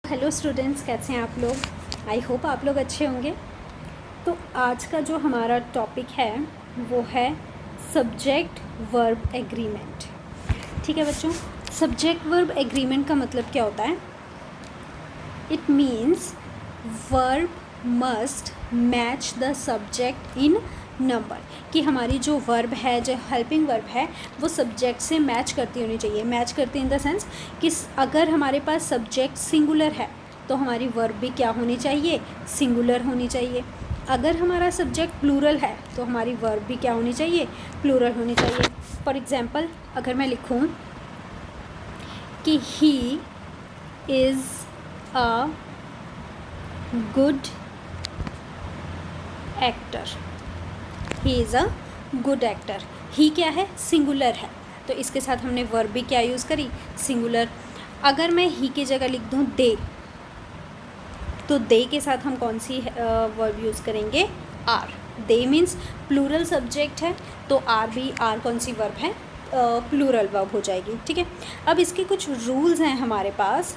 Hello students, कैसे हैं आप लोग। आई होप आप लोग अच्छे होंगे। तो आज का जो हमारा टॉपिक है वो है सब्जेक्ट वर्ब एग्रीमेंट। ठीक है बच्चों, सब्जेक्ट वर्ब एग्रीमेंट का मतलब क्या होता है। It means verb must match the subject in number, कि हमारी जो वर्ब है, जो हेल्पिंग वर्ब है, वो सब्जेक्ट से मैच करती होनी चाहिए। मैच करती इन द सेंस कि अगर हमारे पास सब्जेक्ट सिंगुलर है तो हमारी वर्ब भी क्या होनी चाहिए, सिंगुलर होनी चाहिए। अगर हमारा सब्जेक्ट प्लूरल है तो हमारी वर्ब भी क्या होनी चाहिए, प्लूरल होनी चाहिए। फॉर एग्जाम्पल, अगर मैं लिखूँ कि he is a good actor, he is a good actor. He क्या है, सिंगुलर है, तो इसके साथ हमने वर्ब भी क्या यूज़ करी, सिंगुलर। अगर मैं ही की जगह लिख दूँ दे, तो दे के साथ हम कौन सी वर्ब यूज़ करेंगे, are. They means plural subject है, तो आर भी, आर कौन सी वर्ब है, प्लूरल वर्ब हो जाएगी। ठीक है, अब इसके कुछ रूल्स हैं हमारे पास।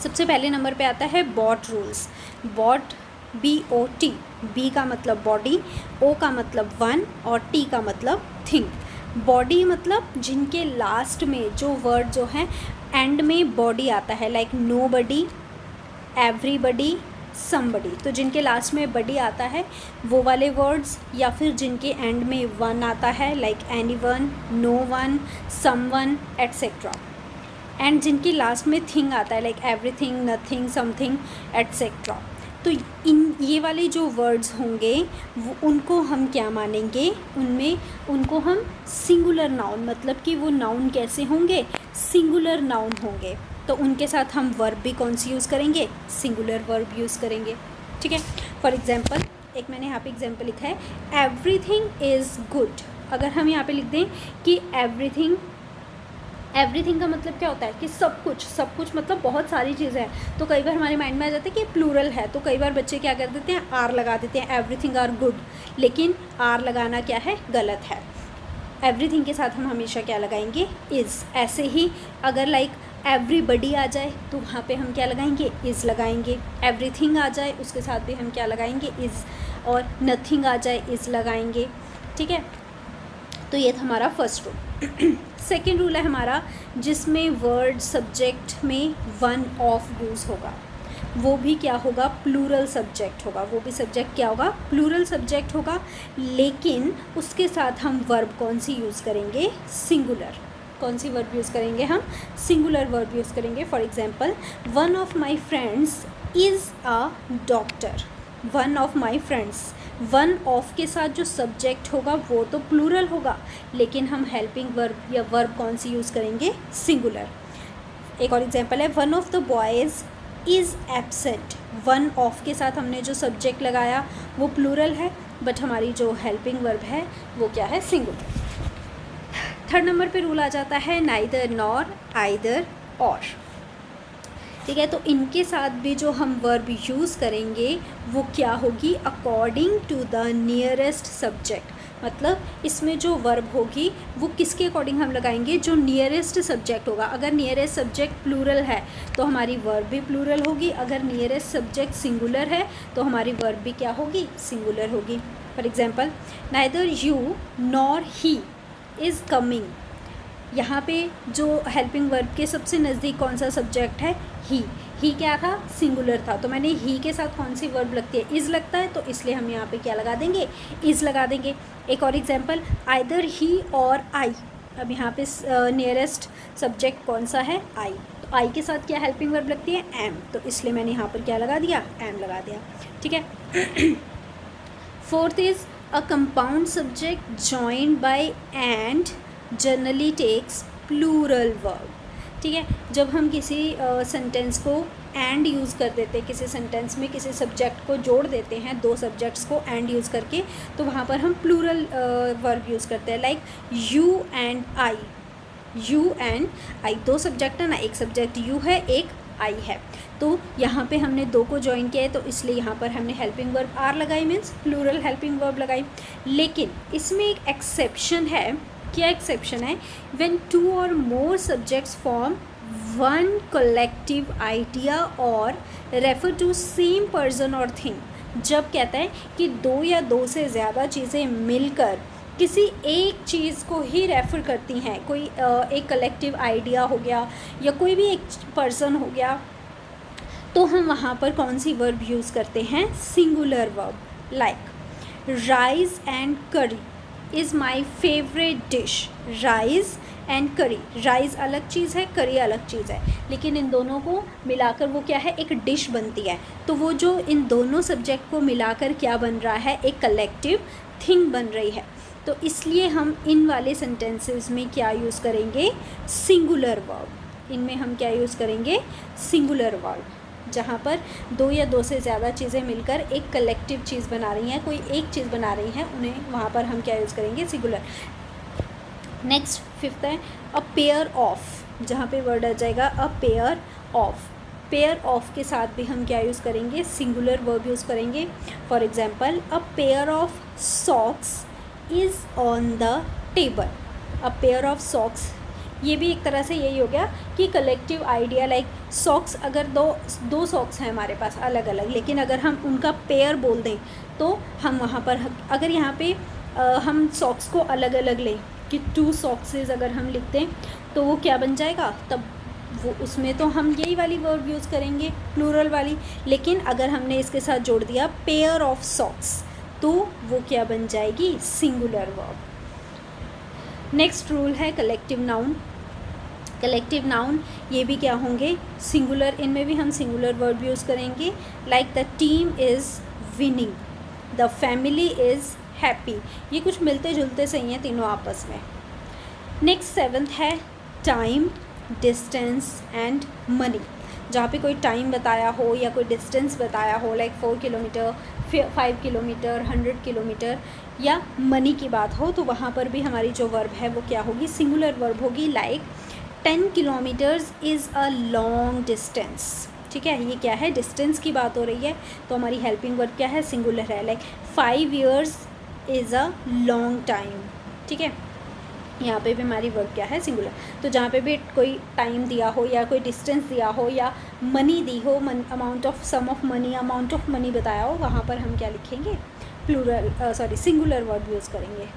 सबसे पहले नंबर पे आता है BOT rules. BOT, BOT, B का मतलब बॉडी, ओ का मतलब वन और टी का मतलब थिंग। बॉडी मतलब जिनके लास्ट में जो वर्ड जो है एंड में बॉडी आता है, लाइक नो बडी, एवरीबडी, समबडी। तो जिनके लास्ट में बडी आता है वो वाले वर्ड्स, या फिर जिनके एंड में वन आता है, like anyone, no one, someone, etcetera. And जिनकी लास्ट में थिंग आता है, like everything, nothing, something, etcetera. तो इन ये वाले जो वर्ड्स होंगे वो उनको हम क्या मानेंगे, उनको हम सिंगुलर नाउन, मतलब कि वो नाउन कैसे होंगे, सिंगुलर नाउन होंगे। तो उनके साथ हम वर्ब भी कौन सी यूज़ करेंगे, सिंगुलर वर्ब यूज़ करेंगे। ठीक है, फॉर एग्जाम्पल, एक मैंने यहाँ पे एग्जाम्पल लिखा है, एवरीथिंग इज़ गुड। अगर हम यहाँ पे लिख दें कि एवरीथिंग का मतलब क्या होता है कि सब कुछ, सब कुछ मतलब बहुत सारी चीज़ें हैं। तो कई बार हमारे माइंड में आ जाता है कि प्लूरल है, तो कई बार बच्चे क्या कर देते हैं, आर लगा देते हैं, एवरीथिंग आर गुड। लेकिन आर लगाना क्या है, गलत है। एवरीथिंग के साथ हम हमेशा क्या लगाएंगे, इज़। ऐसे ही अगर लाइक एवरीबडी आ जाए तो वहाँ पे हम क्या लगाएंगे, इज़ लगाएंगे। एवरीथिंग आ जाए उसके साथ भी हम क्या लगाएंगे, इज़। और नथिंग आ जाए, इज़ लगाएंगे। ठीक है, तो ये था हमारा फर्स्ट रूल। सेकेंड रूल है हमारा, जिसमें वर्ड सब्जेक्ट में वन ऑफ यूज़ होगा, वो भी क्या होगा, प्लूरल सब्जेक्ट होगा। वो भी सब्जेक्ट क्या होगा, प्लूरल सब्जेक्ट होगा। लेकिन उसके साथ हम वर्ब कौन सी यूज़ करेंगे, सिंगुलर। कौन सी वर्ब यूज़ करेंगे हम, सिंगुलर वर्ब यूज़ करेंगे। For example, one of my friends is a doctor. One of my friends, one of के साथ जो सब्जेक्ट होगा वो तो प्लूरल होगा, लेकिन हम हेल्पिंग वर्ब या वर्ब कौन सी यूज़ करेंगे, सिंगुलर। एक और एग्जाम्पल है, one of the boys is absent. One of के साथ हमने जो सब्जेक्ट लगाया वो प्लूरल है, बट हमारी जो हेल्पिंग वर्ब है वो क्या है, सिंगुलर। थर्ड नंबर पे रूल आ जाता है नाइदर, नॉर, आइदर, और। ठीक है, तो इनके साथ भी जो हम वर्ब यूज़ करेंगे वो क्या होगी, according to the nearest subject. मतलब इसमें जो वर्ब होगी वो किसके अकॉर्डिंग हम लगाएंगे, जो नियरेस्ट सब्जेक्ट होगा। अगर नियरेस्ट सब्जेक्ट प्लूरल है तो हमारी वर्ब भी प्लूरल होगी। अगर नियरेस्ट सब्जेक्ट सिंगुलर है तो हमारी वर्ब भी क्या होगी, सिंगुलर होगी। For example, neither you nor he is coming. यहाँ पे जो हेल्पिंग वर्ब के सबसे नज़दीक कौन सा सब्जेक्ट है, ही क्या था, सिंगुलर था। तो मैंने ही के साथ कौन सी वर्ब लगती है, इज़ लगता है, तो इसलिए हम यहाँ पे क्या लगा देंगे, इज़ लगा देंगे। एक और एग्जांपल, आइदर ही और आई। अब यहाँ पे नियरेस्ट सब्जेक्ट कौन सा है, आई। तो आई के साथ क्या हेल्पिंग वर्ब लगती है, एम, तो इसलिए मैंने यहाँ पर क्या लगा दिया, एम लगा दिया। ठीक है। Fourth is a compound subject joined by and generally takes plural verb. ठीक है, जब हम किसी सेंटेंस को एंड यूज़ कर देते हैं, किसी सेंटेंस में किसी सब्जेक्ट को जोड़ देते हैं, दो सब्जेक्ट्स को एंड यूज़ करके, तो वहाँ पर हम प्लूरल वर्ब यूज़ करते हैं, like you and I. You and I, दो सब्जेक्ट है ना, एक सब्जेक्ट यू है, एक आई है। तो यहाँ पे हमने दो को ज्वाइन किया है, तो इसलिए यहाँ पर हमने हेल्पिंग वर्ब आर लगाई, मीन्स प्लूरल हेल्पिंग वर्ब लगाई। लेकिन इसमें एक एक्सेप्शन है। क्या एक्सेप्शन है, व्हेन टू और मोर subjects form one collective idea और रेफर टू सेम पर्सन और थिंग। जब कहता है कि दो या दो से ज़्यादा चीज़ें मिलकर किसी एक चीज़ को ही रेफ़र करती हैं, कोई एक कलेक्टिव आइडिया हो गया या कोई भी एक पर्सन हो गया, तो हम वहाँ पर कौन सी वर्ब यूज़ करते हैं? Singular verb. Like rice and curry is my favourite dish. Rice and curry, rice अलग चीज़ है, करी अलग चीज़ है, लेकिन इन दोनों को मिलाकर वो क्या है? एक डिश बनती है। तो वो जो इन दोनों सब्जेक्ट को मिलाकर क्या बन रहा है? एक कलेक्टिव थिंग बन रही है। तो इसलिए हम इन वाले सेंटेंसेस में क्या यूज़ करेंगे? Singular verb. इनमें हम क्या यूज़ करेंगे? Singular verb. जहाँ पर दो या दो से ज़्यादा चीज़ें मिलकर एक कलेक्टिव चीज़ बना रही हैं, कोई एक चीज़ बना रही हैं, उन्हें वहाँ पर हम क्या यूज़ करेंगे? सिंगुलर। नेक्स्ट फिफ्थ है अ पेयर ऑफ। जहाँ पे वर्ड आ जाएगा a pair of. Pair of के साथ भी हम क्या यूज़ करेंगे? सिंगुलर वर्ब यूज़ करेंगे। For example a pair of socks is on the table. A pair of socks, ये भी एक तरह से यही हो गया कि कलेक्टिव आइडिया। लाइक सॉक्स, अगर दो सॉक्स हैं हमारे पास अलग अलग, लेकिन अगर हम उनका पेयर बोल दें तो हम वहाँ पर, अगर यहाँ पे हम सॉक्स को अलग अलग लें कि 2 सॉक्सेस अगर हम लिखते हैं तो वो क्या बन जाएगा? तब वो उसमें तो हम यही वाली वर्ब यूज़ करेंगे, प्लूरल वाली। लेकिन अगर हमने इसके साथ जोड़ दिया पेयर ऑफ सॉक्स तो वो क्या बन जाएगी? Singular verb. नेक्स्ट रूल है कलेक्टिव नाउन। कलेक्टिव नाउन ये भी क्या होंगे? सिंगुलर। इनमें भी हम सिंगुलर वर्ब यूज़ करेंगे। Like the team is winning, the family is happy. ये कुछ मिलते जुलते सही हैं तीनों आपस में। नेक्स्ट सेवन्थ है टाइम, डिस्टेंस एंड मनी। जहाँ पे कोई टाइम बताया हो या कोई डिस्टेंस बताया हो, लाइक 4 किलोमीटर, 5 किलोमीटर, 100 किलोमीटर, या मनी की बात हो, तो वहाँ पर भी हमारी जो वर्ब है वो क्या होगी? सिंगुलर वर्ब होगी। Like 10 kilometres is a long distance. ठीक है, ये क्या है? डिस्टेंस की बात हो रही है, तो हमारी हेल्पिंग वर्ब क्या है? सिंगुलर है। Like 5 years is a long time. ठीक है, यहाँ पे भी हमारी वर्ब क्या है? सिंगुलर। तो जहाँ पे भी कोई टाइम दिया हो या कोई डिस्टेंस दिया हो या मनी दी हो, amount of sum of money, amount of money बताया हो, वहाँ पर हम क्या लिखेंगे? सिंगुलर वर्ब यूज़ करेंगे।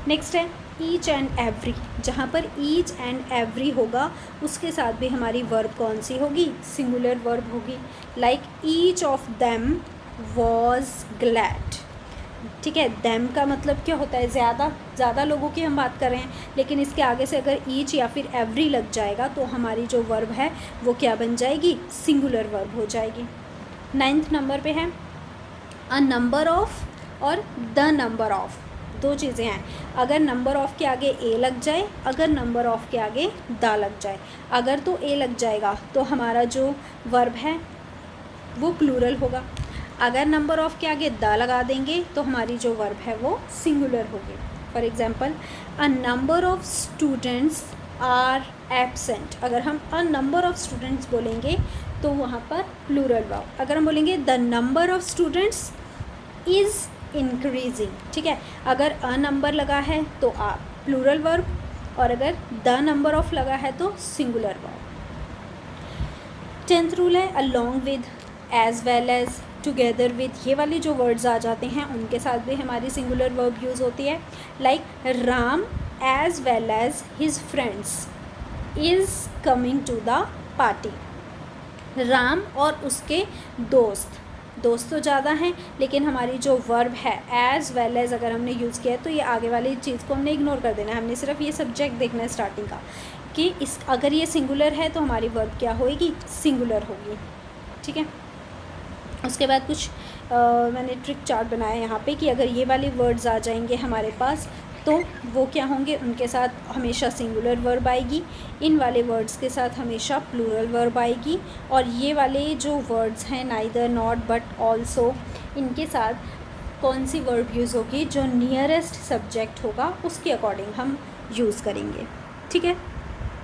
नेक्स्ट है ईच एंड एवरी। जहाँ पर ईच एंड एवरी होगा उसके साथ भी हमारी वर्ब कौन सी होगी? सिंगुलर वर्ब होगी। Like each of them was glad. ठीक है, देम का मतलब क्या होता है? ज़्यादा लोगों की हम बात कर रहे हैं, लेकिन इसके आगे से अगर ईच या फिर एवरी लग जाएगा तो हमारी जो वर्ब है वो क्या बन जाएगी? सिंगुलर वर्ब हो जाएगी। 9th नंबर पे है अ नंबर ऑफ और द नंबर ऑफ। दो चीज़ें हैं, अगर नंबर ऑफ़ के आगे ए लग जाए, अगर नंबर ऑफ़ के आगे द लग जाए। अगर तो ए लग जाएगा तो हमारा जो वर्ब है वो प्लूरल होगा। अगर नंबर ऑफ़ के आगे द लगा देंगे तो हमारी जो वर्ब है वो सिंगुलर होगी। For example a number of students are absent. अगर हम अ नंबर ऑफ़ स्टूडेंट्स बोलेंगे तो वहाँ पर प्लूरल वर्ब। अगर हम बोलेंगे the number of students is increasing. ठीक है, अगर अ नंबर लगा है तो आप प्लूरल वर्ब, और अगर द नंबर ऑफ लगा है तो सिंगुलर वर्ब। 10th रूल है along with, as well as, together with. ये वाले जो वर्ड्स आ जाते हैं उनके साथ भी हमारी सिंगुलर वर्ब यूज़ होती है। Like Ram as well as his friends is coming to the party. Ram और उसके दोस्त तो ज़्यादा हैं, लेकिन हमारी जो वर्ब है एज़ वेल एज़ अगर हमने यूज़ किया है तो ये आगे वाली चीज़ को हमने इग्नोर कर देना है। हमने सिर्फ ये सब्जेक्ट देखना है स्टार्टिंग का कि अगर ये सिंगुलर है तो हमारी वर्ब क्या होएगी? सिंगुलर होगी। ठीक है, उसके बाद कुछ मैंने ट्रिक चार्ट बनाया यहाँ पे कि अगर ये वाले वर्ड्स आ जाएंगे हमारे पास तो वो क्या होंगे? उनके साथ हमेशा सिंगुलर वर्ब आएगी, इन वाले वर्ड्स के साथ हमेशा प्लूरल वर्ब आएगी, और ये वाले जो वर्ड्स हैं नाइदर, नॉट, बट, ऑल्सो, इनके साथ कौन सी वर्ब यूज़ होगी? जो नियरेस्ट सब्जेक्ट होगा उसके अकॉर्डिंग हम यूज़ करेंगे। ठीक है।